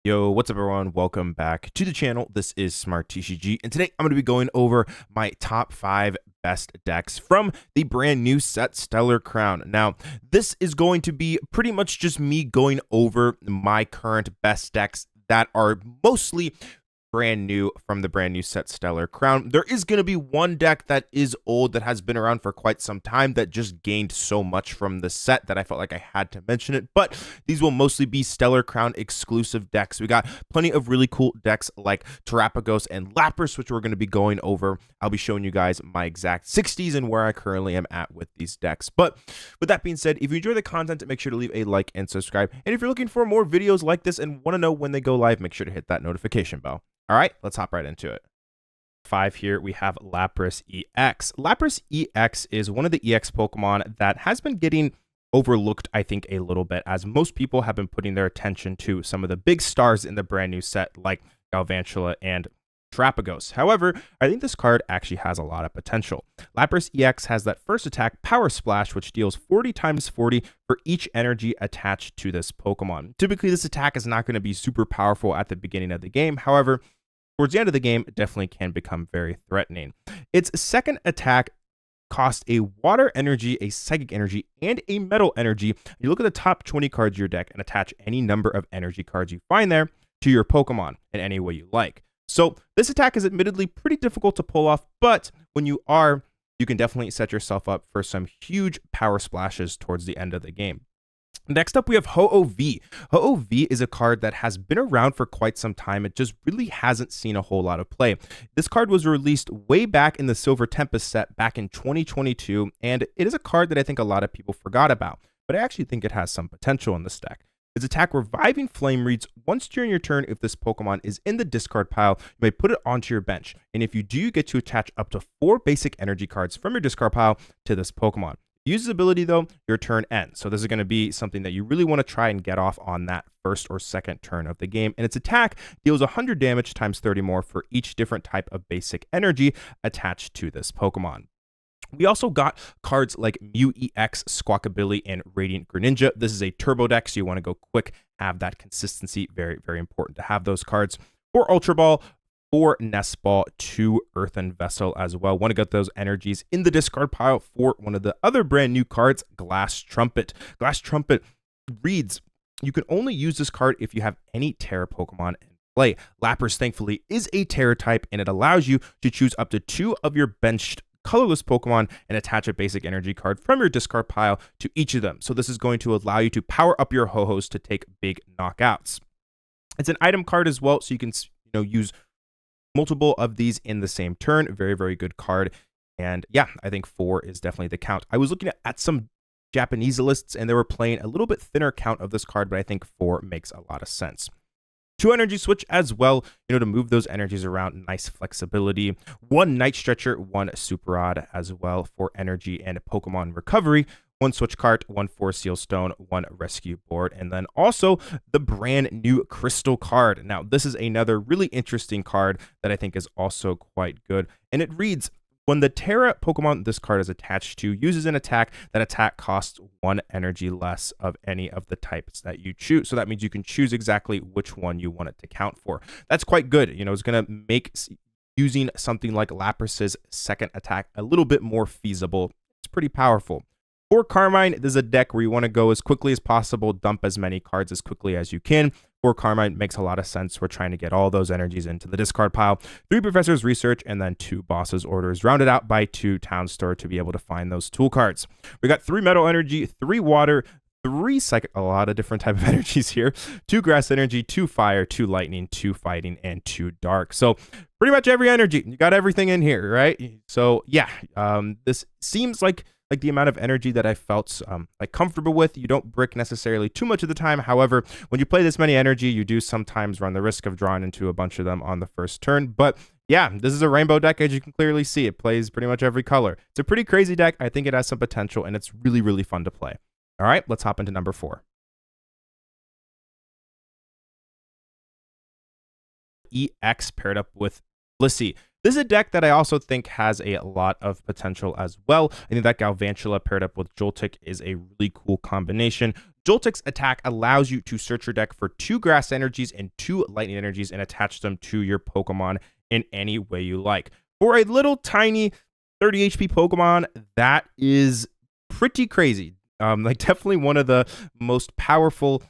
Yo, what's up everyone? Welcome back to the channel. This is Smart TCG, and today I'm going to be going over my top 5 best decks from the brand new set Stellar Crown. Now, this is going to be pretty much just me going over my current best decks that are mostly brand new from the brand new set Stellar Crown. There is going to be one deck that is old, that has been around for quite some time, that just gained so much from the set that I felt like I had to mention it, but these will mostly be Stellar Crown exclusive decks. We got plenty of really cool decks like Terrapagos and Lapras, which we're going to be going over. I'll be showing you guys my exact 60s and where I currently am at with these decks. But with that being said, if you enjoy the content, make sure to leave a like and subscribe. And if you're looking for more videos like this and want to know when they go live, make sure to hit that notification bell. All right, let's hop right into it. 5 here, we have Lapras EX. Lapras EX is one of the EX Pokemon that has been getting overlooked, I think, a little bit, as most people have been putting their attention to some of the big stars in the brand new set, like Galvantula and Terrapagos. However, I think this card actually has a lot of potential. Lapras EX has that first attack, Power Splash, which deals 40 times 40 for each energy attached to this Pokemon. Typically, this attack is not going to be super powerful at the beginning of the game. However, towards the end of the game, it definitely can become very threatening. Its second attack costs a water energy, a psychic energy, and a metal energy. You look at the top 20 cards of your deck and attach any number of energy cards you find there to your Pokemon in any way you like. So this attack is admittedly pretty difficult to pull off, but when you are, you can definitely set yourself up for some huge power splashes towards the end of the game. Next up, we have Ho-Oh-V. Ho-Oh-V is a card that has been around for quite some time. It just really hasn't seen a whole lot of play. This card was released way back in the Silver Tempest set back in 2022, and it is a card that I think a lot of people forgot about, but I actually think it has some potential in this deck. Its attack, Reviving Flame, reads, once during your turn, if this Pokemon is in the discard pile, you may put it onto your bench, and if you do, you get to attach up to 4 basic energy cards from your discard pile to this Pokemon. Use this ability, though, your turn ends. So this is going to be something that you really want to try and get off on that first or second turn of the game. And its attack deals 100 damage times 30 more for each different type of basic energy attached to this Pokemon. We also got cards like Mew EX, Squawkabilly, and Radiant Greninja. This is a turbo deck, so you want to go quick, have that consistency. Very, very important to have those cards. For Ultra Ball, 4 Nest Ball, 2 Earthen Vessel as well. Want to get those energies in the discard pile for one of the other brand new cards, Glass Trumpet. Glass Trumpet reads, you can only use this card if you have any Terra Pokemon in play. Lapras, thankfully, is a Terra type, and it allows you to choose up to 2 of your benched colorless Pokemon and attach a basic energy card from your discard pile to each of them. So this is going to allow you to power up your Ho-Hos to take big knockouts. It's an item card as well, so you can use multiple of these in the same turn. Very, very good card. And yeah, I think 4 is definitely the count. I was looking at some Japanese lists, and they were playing a little bit thinner count of this card, but I think 4 makes a lot of sense. 2 energy switch as well, to move those energies around. Nice flexibility. 1 Night Stretcher, 1 Super Rod as well for energy and Pokemon recovery. 1 Switch Cart, 1 Force Seal Stone, 1 Rescue Board, and then also the brand new Crystal card. Now, this is another really interesting card that I think is also quite good, and it reads, when the Terra Pokemon this card is attached to uses an attack, that attack costs 1 energy less of any of the types that you choose. So that means you can choose exactly which one you want it to count for. That's quite good. It's going to make using something like Lapras's second attack a little bit more feasible. It's pretty powerful. For Carmine, this is a deck where you want to go as quickly as possible, dump as many cards as quickly as you can. For Carmine, makes a lot of sense. We're trying to get all those energies into the discard pile. 3 Professor's Research, and then 2 Boss's Orders, rounded out by 2 Town Store to be able to find those tool cards. We got 3 Metal Energy, 3 Water, 3 Psychic, a lot of different type of energies here, 2 Grass Energy, 2 Fire, 2 Lightning, 2 Fighting, and 2 Dark. So pretty much every energy. You got everything in here, right? So yeah, this seems like the amount of energy that I felt comfortable with. You don't brick necessarily too much of the time. However, when you play this many energy, you do sometimes run the risk of drawing into a bunch of them on the first turn. But yeah, this is a rainbow deck, as you can clearly see. It plays pretty much every color. It's a pretty crazy deck. I think it has some potential, and it's really, really fun to play. All right, let's hop into number 4. EX paired up with Blissey. This is a deck that I also think has a lot of potential as well. I think that Galvantula paired up with Joltik is a really cool combination. Joltik's attack allows you to search your deck for 2 grass energies and 2 lightning energies and attach them to your Pokemon in any way you like. For a little tiny 30 HP Pokemon, that is pretty crazy. Like definitely one of the most powerful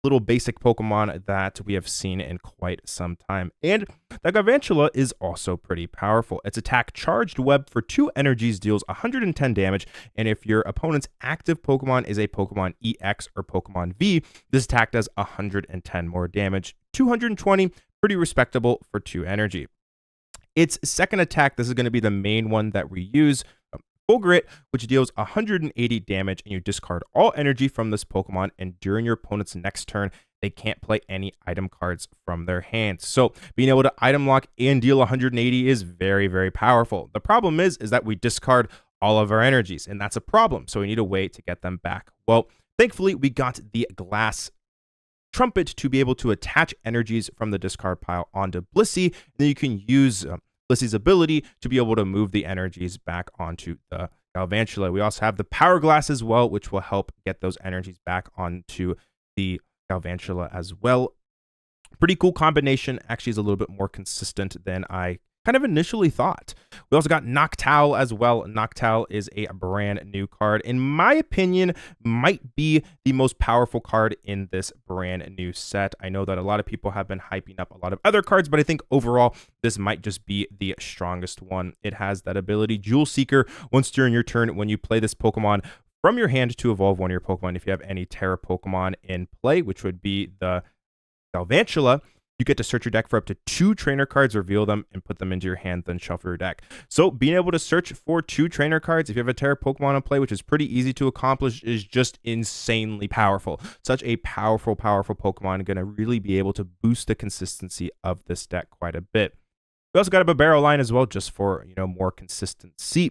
little basic Pokemon that we have seen in quite some time. And the Galvantula is also pretty powerful. Its attack Charged Web for 2 energies deals 110 damage, and if your opponent's active Pokemon is a Pokemon EX or Pokemon V, this attack does 110 more damage. 220, pretty respectable for 2 energy. Its second attack, this is going to be the main one that we use, Full Grit, which deals 180 damage, and you discard all energy from this Pokemon, and during your opponent's next turn, they can't play any item cards from their hands. So being able to item lock and deal 180 is very, very powerful. The problem is that we discard all of our energies, and that's a problem. So we need a way to get them back. Well, thankfully, we got the Glass Trumpet to be able to attach energies from the discard pile onto Blissey, and then you can use Blissey's ability to be able to move the energies back onto the Galvantula. We also have the Power Glass as well, which will help get those energies back onto the Galvantula as well. Pretty cool combination. Actually is a little bit more consistent than I kind of initially thought. We also got Noctowl as well. Noctowl is a brand new card. In my opinion, might be the most powerful card in this brand new set. I know that a lot of people have been hyping up a lot of other cards, but I think overall, this might just be the strongest one. It has that ability, Jewel Seeker. Once during your turn, when you play this Pokemon from your hand to evolve one of your Pokemon, if you have any Terra Pokemon in play, which would be the Galvantula, you get to search your deck for up to 2 trainer cards, reveal them, and put them into your hand, then shuffle your deck. So being able to search for 2 trainer cards, if you have a Terra Pokemon in play, which is pretty easy to accomplish, is just insanely powerful. Such a powerful, powerful Pokemon, going to really be able to boost the consistency of this deck quite a bit. We also got a Babero line as well, just for, more consistency.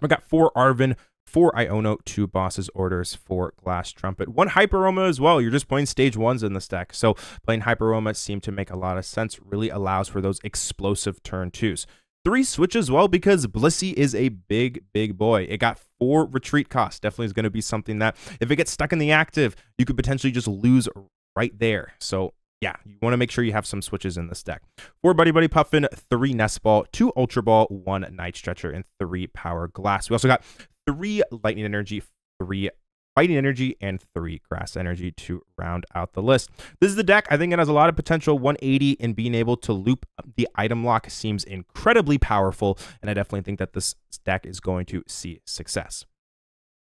We got 4 Arven, 4 Iono, 2 Boss's Orders, 4 Glass Trumpet, 1 Hyperoma as well. You're just playing stage 1s in this deck. So playing Hyperoma seemed to make a lot of sense. Really allows for those explosive turn 2s. 3 switch as well, because Blissey is a big, big boy. It got 4 retreat costs. Definitely is going to be something that if it gets stuck in the active, you could potentially just lose right there. So yeah, you want to make sure you have some switches in this deck. 4 Buddy Buddy Puffin, 3 Nest Ball, 2 Ultra Ball, 1 Night Stretcher, and 3 Power Glass. We also got 3 Lightning Energy, 3 Fighting Energy, and 3 Grass Energy to round out the list. This is the deck. I think it has a lot of potential. 180 and being able to loop the item lock seems incredibly powerful, and I definitely think that this deck is going to see success.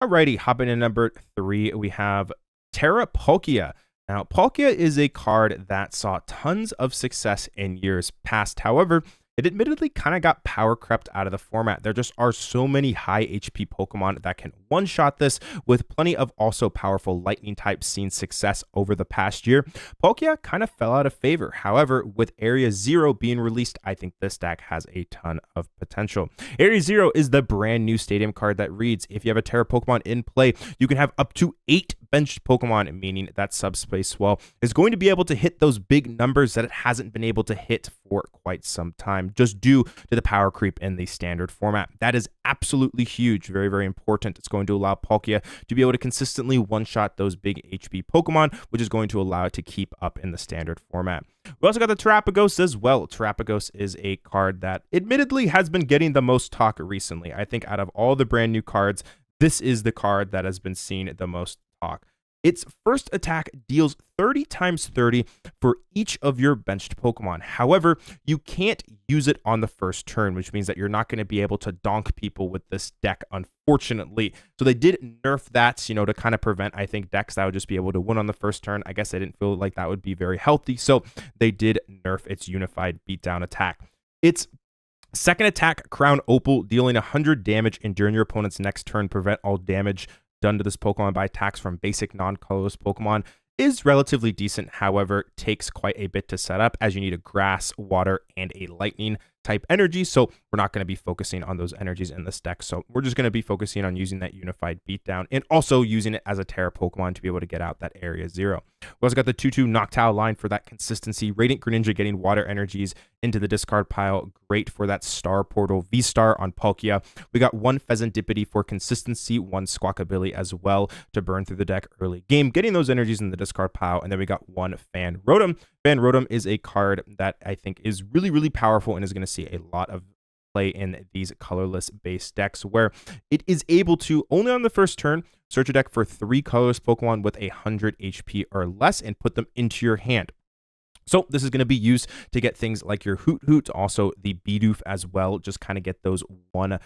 Alrighty, hopping in number 3, we have Terra Palkia. Now, Palkia is a card that saw tons of success in years past. However, it admittedly kind of got power crept out of the format. There just are so many high HP Pokemon that can one-shot this, with plenty of also powerful lightning types seeing success over the past year. Palkia kind of fell out of favor. However, with Area 0 being released, I think this deck has a ton of potential. Area 0 is the brand new stadium card that reads, if you have a Terra Pokemon in play, you can have up to 8 benched Pokemon, meaning that Subspace Swell is going to be able to hit those big numbers that it hasn't been able to hit for quite some time, just due to the power creep in the standard format. That is absolutely huge, very, very important. It's going to allow Palkia to be able to consistently one-shot those big HP Pokemon, which is going to allow it to keep up in the standard format. We also got the Terrapagos as well. Terrapagos is a card that admittedly has been getting the most talk recently. I think out of all the brand new cards, this is the card that has been seeing the most talk. Its first attack deals 30 times 30 for each of your benched Pokemon. However, you can't use it on the first turn, which means that you're not going to be able to donk people with this deck, unfortunately. So they did nerf that, to kind of prevent, I think, decks that would just be able to win on the first turn. I guess I didn't feel like that would be very healthy, so they did nerf its unified beatdown attack. Its second attack, Crown Opal, dealing 100 damage, and during your opponent's next turn, prevent all damage done to this Pokemon by attacks from basic non-colorless Pokemon, is relatively decent. However, takes quite a bit to set up, as you need a grass, water, and a lightning type energy, so we're not going to be focusing on those energies in this deck. So we're just going to be focusing on using that Unified Beatdown and also using it as a Terra Pokemon to be able to get out that Area 0. We also got the 2/2 Noctowl line for that consistency. Radiant Greninja getting water energies into the discard pile. Great for that Star Portal V-Star on Palkia. We got 1 Pheasantipity for consistency, 1 Squawkabilly as well to burn through the deck early game, getting those energies in the discard pile. And then we got 1 Fan Rotom. Fan Rotom is a card that I think is really, really powerful and is going to see a lot of play in these colorless base decks, where it is able to, only on the first turn, search a deck for 3 colorless Pokemon with 100 HP or less and put them into your hand. So this is going to be used to get things like your Hoot Hoot, also the Bidoof as well, just kind of get those 1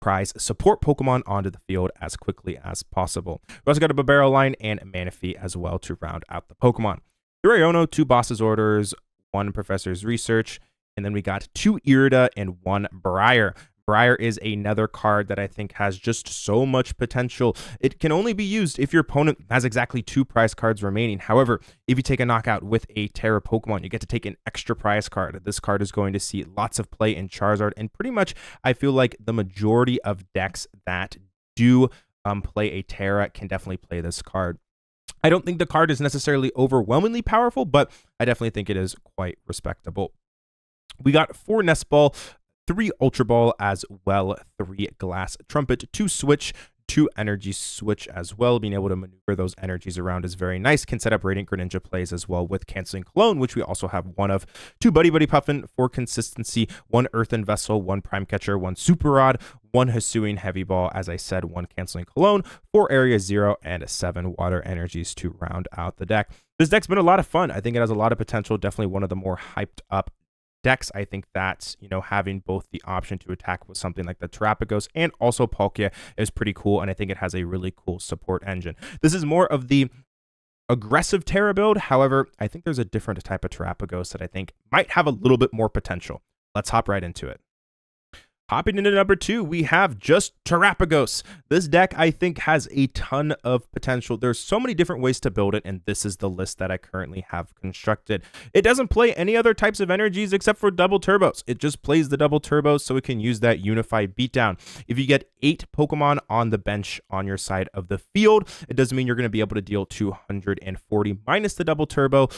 prize support Pokemon onto the field as quickly as possible. We also got a Babero line and Manaphy as well to round out the Pokemon. 3 Iono, 2 Boss's Orders, 1 Professor's Research, and then we got 2 Irida and 1 Briar. Briar is another card that I think has just so much potential. It can only be used if your opponent has exactly 2 prize cards remaining. However, if you take a knockout with a Terra Pokemon, you get to take an extra prize card. This card is going to see lots of play in Charizard, and pretty much I feel like the majority of decks that do play a Terra can definitely play this card. I don't think the card is necessarily overwhelmingly powerful, but I definitely think it is quite respectable. We got 4 Nest Ball, 3 Ultra Ball as well, 3 Glass Trumpet, 2 Switch, 2 Energy Switch as well. Being able to maneuver those energies around is very nice. Can set up Radiant Greninja plays as well with Canceling Cologne, which we also have 1 of. 2 Buddy Buddy Puffin for consistency, 1 Earthen Vessel, 1 Prime Catcher, 1 Super Rod, 1 Hisuian Heavy Ball, as I said, 1 Canceling Cologne, 4 Area 0, and 7 Water Energies to round out the deck. This deck's been a lot of fun. I think it has a lot of potential. Definitely one of the more hyped up decks. I think that, having both the option to attack with something like the Terapagos and also Palkia is pretty cool, and I think it has a really cool support engine. This is more of the aggressive Terra build. However, I think there's a different type of Terapagos that I think might have a little bit more potential. Let's hop right into it. Hopping into number 2, we have just Terapagos. This deck, I think, has a ton of potential. There's so many different ways to build it, and this is the list that I currently have constructed. It doesn't play any other types of energies except for double turbos. It just plays the double turbos so it can use that Unified Beatdown. If you get 8 Pokemon on the bench on your side of the field, it doesn't mean you're going to be able to deal 240 minus the double turbo.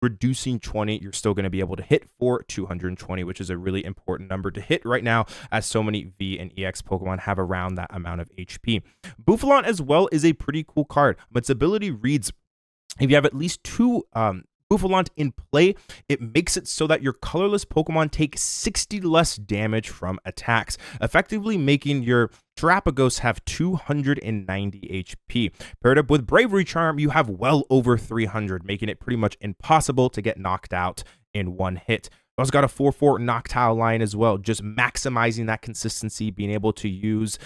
Reducing 20, you're still going to be able to hit for 220, which is a really important number to hit right now, as so many V and EX Pokemon have around that amount of HP. Bouffalant as well is a pretty cool card. Its ability reads, if you have at least 2 Bouffalant in play, it makes it so that your colorless Pokemon take 60 less damage from attacks, effectively making your Terapagos have 290 HP. Paired up with Bravery Charm, you have well over 300, making it pretty much impossible to get knocked out in 1 hit. We also got a 4/4 Noctowl line as well, just maximizing that consistency, being able to use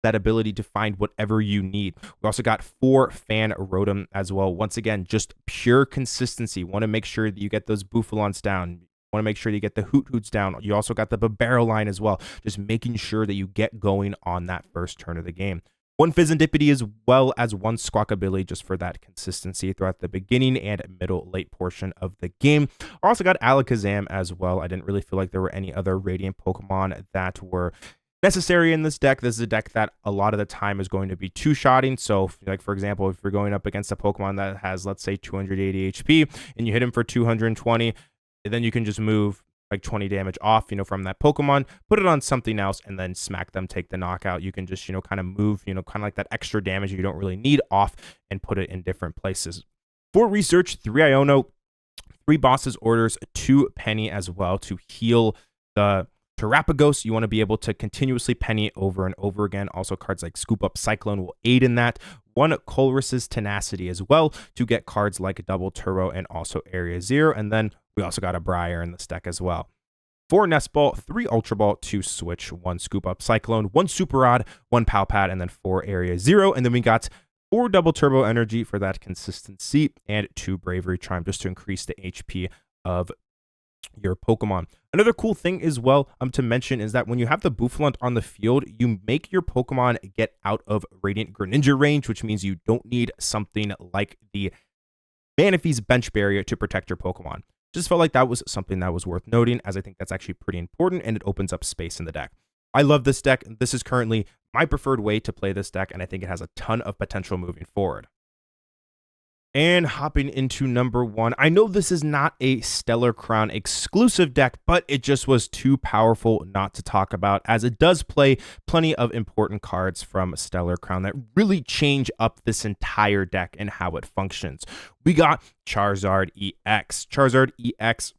that ability to find whatever you need. We also got 4 Fan Rotom as well. Once again, just pure consistency. Want to make sure that you get those Bouffalants down. Want to make sure you get the Hoot Hoots down. You also got the Babero line as well. Just making sure that you get going on that first turn of the game. 1 Pheasantipity as well as 1 Squawkabilly, just for that consistency throughout the beginning and middle late portion of the game. I also got Alakazam as well. I didn't really feel like there were any other Radiant Pokemon that were necessary in this deck. This is a deck that a lot of the time is going to be 2-shotting. So, like, for example, if you're going up against a Pokemon that has, let's say, 280 HP and you hit him for 220, then you can just move like 20 damage off, from that Pokemon, put it on something else, and then smack them, take the knockout. You can just, kind of move, kind of like that extra damage you don't really need off and put it in different places. For research, 3 Iono, 3 Boss's Orders, 2 Penny as well to heal the Terapagos. You want to be able to continuously penny over and over again. Also, cards like Scoop Up Cyclone will aid in that. 1 Colress's Tenacity as well to get cards like Double Turbo and also Area 0. And then we also got a Briar in this deck as well. 4 Nest Ball, 3 Ultra Ball, 2 Switch, 1 Scoop Up Cyclone, 1 Super Rod, 1 Pal Pad, and then 4 Area 0. And then we got 4 Double Turbo Energy for that consistency and 2 Bravery Charm just to increase the HP of your Pokemon. Another cool thing as well to mention is that when you have the Bouffalant on the field, you make your Pokemon get out of Radiant Greninja range, which means you don't need something like the Manaphy's bench barrier to protect your Pokemon. Just felt like that was something that was worth noting, as I think that's actually pretty important and it opens up space in the deck. I love this deck. This is currently my preferred way to play this deck, and I think it has a ton of potential moving forward. And hopping into number 1, I know this is not a Stellar Crown exclusive deck, but it just was too powerful not to talk about, as it does play plenty of important cards from Stellar Crown that really change up this entire deck and how it functions. We got Charizard EX. Charizard EX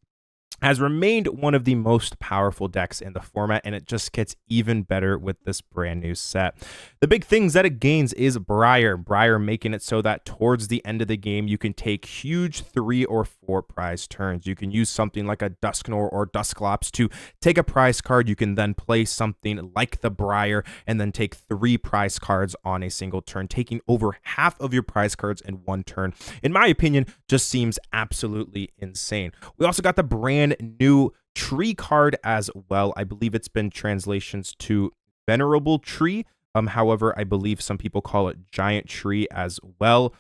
has remained one of the most powerful decks in the format, and it just gets even better with this brand new set. The big things that it gains is Briar making it so that towards the end of the game, you can take huge 3 or 4 prize turns. You can use something like a Dusknoir or Dusclops to take a prize card. You can then play something like the Briar and then take 3 prize cards on a single turn, taking over half of your prize cards in 1 turn. In my opinion, just seems absolutely insane. We also got the brand new tree card as well. I believe it's been translations to Venerable Tree. However, I believe some people call it Giant Tree as well.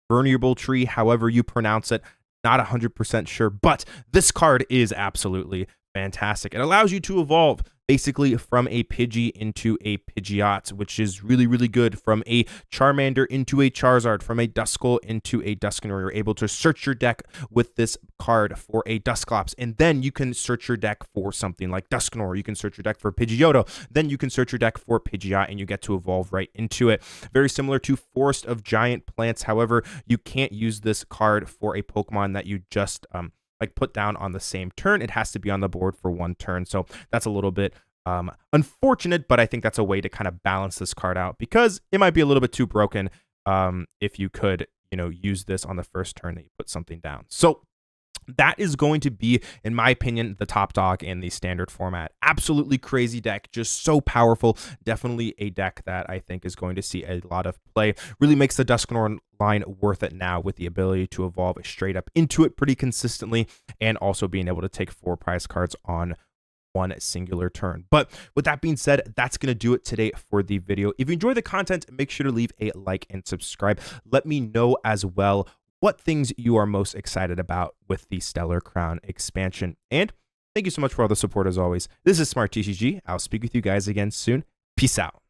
Venerable Tree, however you pronounce it, not 100% sure, but this card is absolutely fantastic. It allows you to evolve basically from a Pidgey into a Pidgeot, which is really, really good. From a Charmander into a Charizard, from a Duskull into a Dusknoir. You're able to search your deck with this card for a Dusclops, and then you can search your deck for something like Dusknoir. You can search your deck for Pidgeotto, then you can search your deck for Pidgeot, and you get to evolve right into it. Very similar to Forest of Giant Plants. However, you can't use this card for a Pokemon that you just like put down on the same turn. It has to be on the board for 1 turn. So that's a little bit unfortunate, but I think that's a way to kind of balance this card out, because it might be a little bit too broken if you could, use this on the first turn that you put something down. So that is going to be, in my opinion, the top dog in the standard format. Absolutely crazy deck, just so powerful. Definitely a deck that I think is going to see a lot of play. Really makes the Dusknoir line worth it now, with the ability to evolve straight up into it pretty consistently, and also being able to take 4 prize cards on 1 singular turn. But with that being said, that's going to do it today for the video. If you enjoy the content, make sure to leave a like and subscribe. Let me know as well what things you are most excited about with the Stellar Crown expansion. And thank you so much for all the support as always. This is Smart TCG. I'll speak with you guys again soon. Peace out.